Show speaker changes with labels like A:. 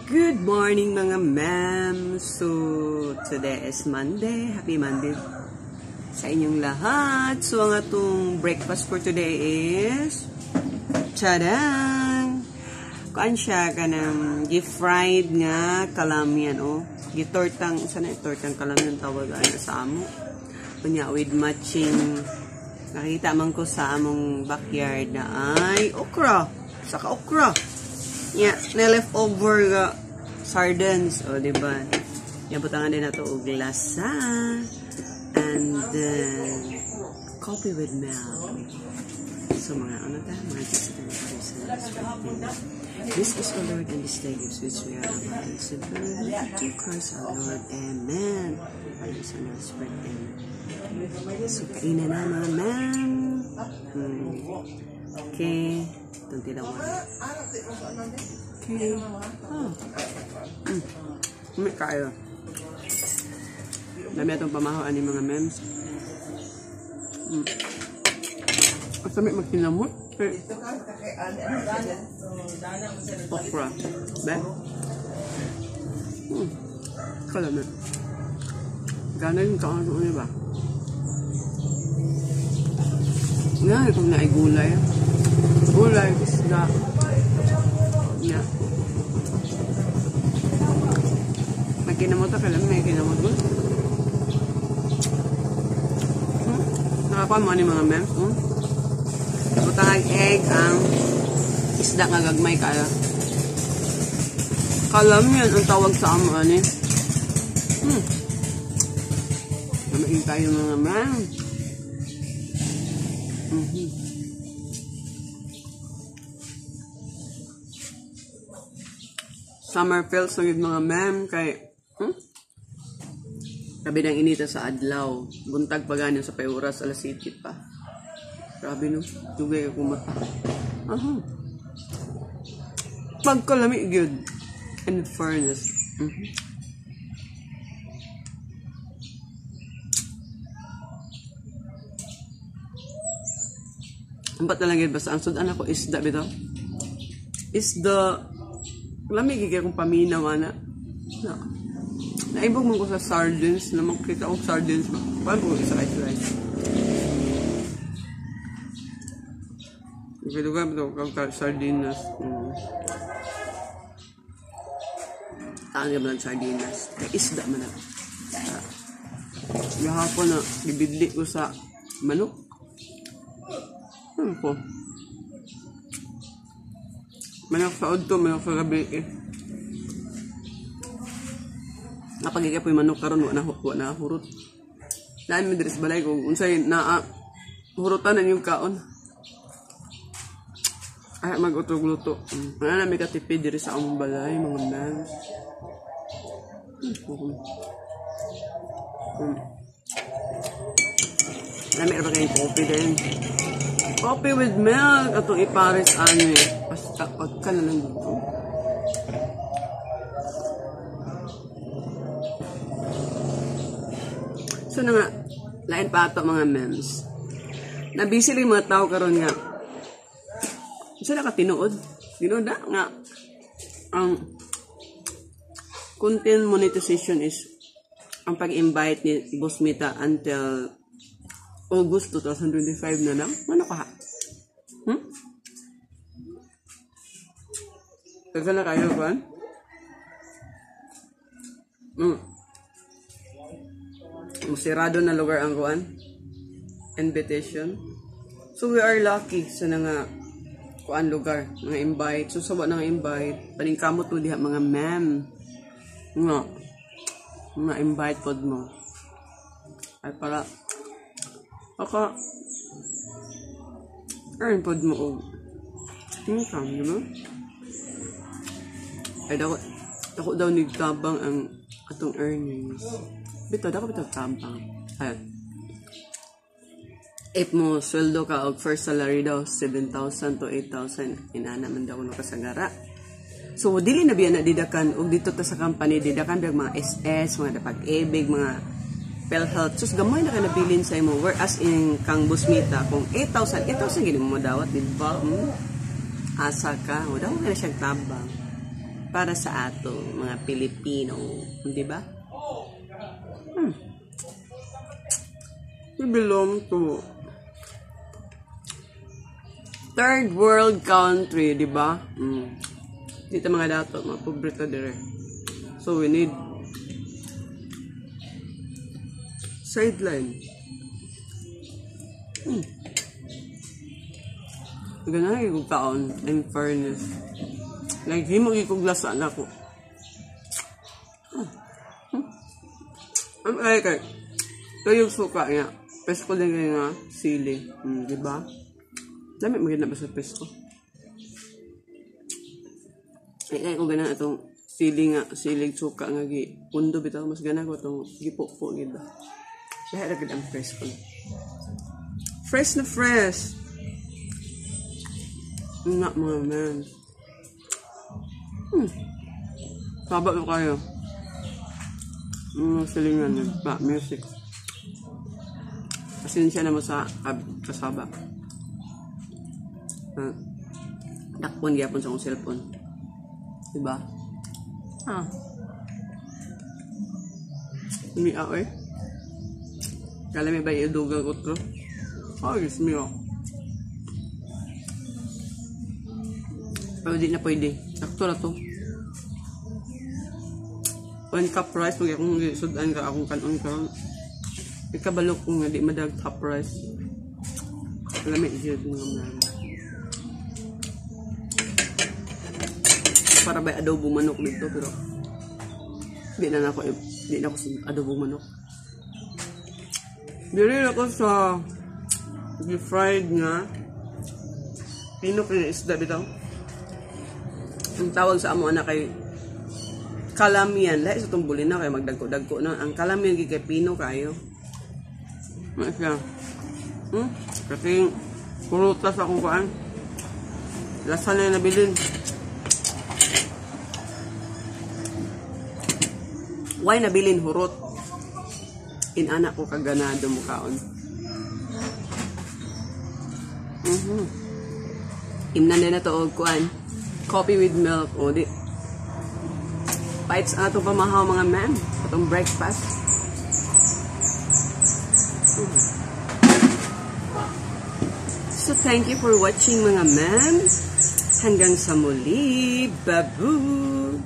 A: Good morning mga ma'am. So, today is Monday. Happy Monday sa inyong lahat. So, ang atong breakfast for today is tadang! Kuan siya kanang gi-fried nga kalamian oh. Gitortang, sana tortang kalamian tawag ana sa amo. Kunya with matching. Nakita man ko sa among backyard na ay okra. Saka okra. Yeah, na leftover sardines, o diba? Yan, butangan din na ito og lasa. And then, coffee with milk. So, mga ano ta? Mga discipline This is our Lord and this day gives which we are about and simple. To Christ our Lord. Amen. Para sa mga spread Amen. So, kainan na mga ma'am. Okay. Itong tilawan. Okay. May kayo. Dami itong pamahaan ni mga memes. Asa may magkinamot? Okra. Be? Kalami. Gana yung kaano niya ba? Nga, itong naigulay. Gulay, isda. Yeah. May kinamot ka lang, may kinamot mo. Nakakuha mo ni mga memes. Butang egg ang isda nga gagmay kaya. Kalam yan ang tawag sa amo ani. Namain tayo mga memes. Summer feels ng mga ma'am kay grabe nang inita sa adlaw. Buntag pa ganyan sa payuras alas 7 pa. Grabe no. Dugay ako mata. Pagkalami good. In fairness. Ampat na lang yun. Basta ang sudan ako isda bitaw. Isda. Lamig kaya kung paminaw na. Naibog mo ko sa sardines. Na makita kong sardines. Paano ko isa rice? Kaya ito kang sardinas. Tangga mo lang sardinas. Kaya isda man na. Gahapon na bibidli ko sa manok. Ano po? Manok sa udto, manok sa gabi eh. Napagigay po yung manok karon na hurot. Naan mo diris balay kung unsay na hurutan na yung kaon. Ay mag-utog-luto. Ano na may katipid diri sa among balay, mga mans. Nami ba kayong coffee din? Coffee with milk. Atong ipares ano eh. Basta pagka na lang dito. So na nga, lain pa ito mga memes. Nabisi lang mga tao karon nga. Isa na ka tinuod. Tinuod na nga. Ang content monetization is ang pag-invite ni Boss Mita until August 2025 na lang. Ano ka? Tagsa na kayo, Juan? Musirado na lugar ang Juan. Invitation. So, we are lucky sa nga kuan lugar. Mga invite. So, sawa na nga invite. Paningkamot mo diha mga ma'am. Mga invite pod mo. Ay para earn pod mo og income, di ba? Ay dako daw nigtabang ang atong earnings. Bitaw dako tabang. Ay if mo sweldo ka og first salary daw 7,000 to 8,000 inana man daw no kasagara. So dili na biya na didakan og dito ta sa company didakan dag mga SS, mga pag-ibig, mga PhilHealth. Sus gamay na ka nabilin sa imo whereas in kang Boss Mita kung 8,000 gini mo dawat di ba? Asa ka, o daw ka na siyang tabang. para sa ato, mga Pilipino. Di ba? We belong to third world country, di ba? Dito mga dato, mga pobrito dire. So we need sideline. Ganun yung taon, in fairness. Like, di magkikuglasan ako. Ang ay, ito yung suka niya. Pesko din nga, sili. Diba? Dami maganda ba sa pesko? Ay, kung ganun itong sili nga, silig suka nga, pundo bitaw, mas gana ko itong gipo-po, diba? Kaya agad ang pesko. Fresh na fresh! Nga mga man. Saba mo kayo. Silingan na music. Pasensya na mo sa kasaba. Takpon gyapon sa akong cellphone. Diba? Umiaw eh. Kala may ba iudugang utro? Oh, yes, miyo. Pero di na pwede. Sakto na to. 1 cup rice. Pag akong sudan ka akong kanon karon. Ikabalok ko nga di madag cup rice. Lamig siya mga mga. Para ba adobo manok dito pero di na ako sa adobo manok. Dili ako sa fried nga pinok na isda bitaw. Ang tawag sa amo anak kay kalamian. Lahi sa tumbulin na kay magdagko-dagko na. Ang kalamian kay pino kayo. Masya. Kasi purutas akong kuan. Lasa na yung nabilin. Why nabilin hurot? Inanak ko kaganado mo kaon. Imnan din na to og kuan. Coffee with milk. O di. Bites ato pamahaw mga ma'am. Itong breakfast. So thank you for watching mga ma'am. Hanggang sa muli. Babu!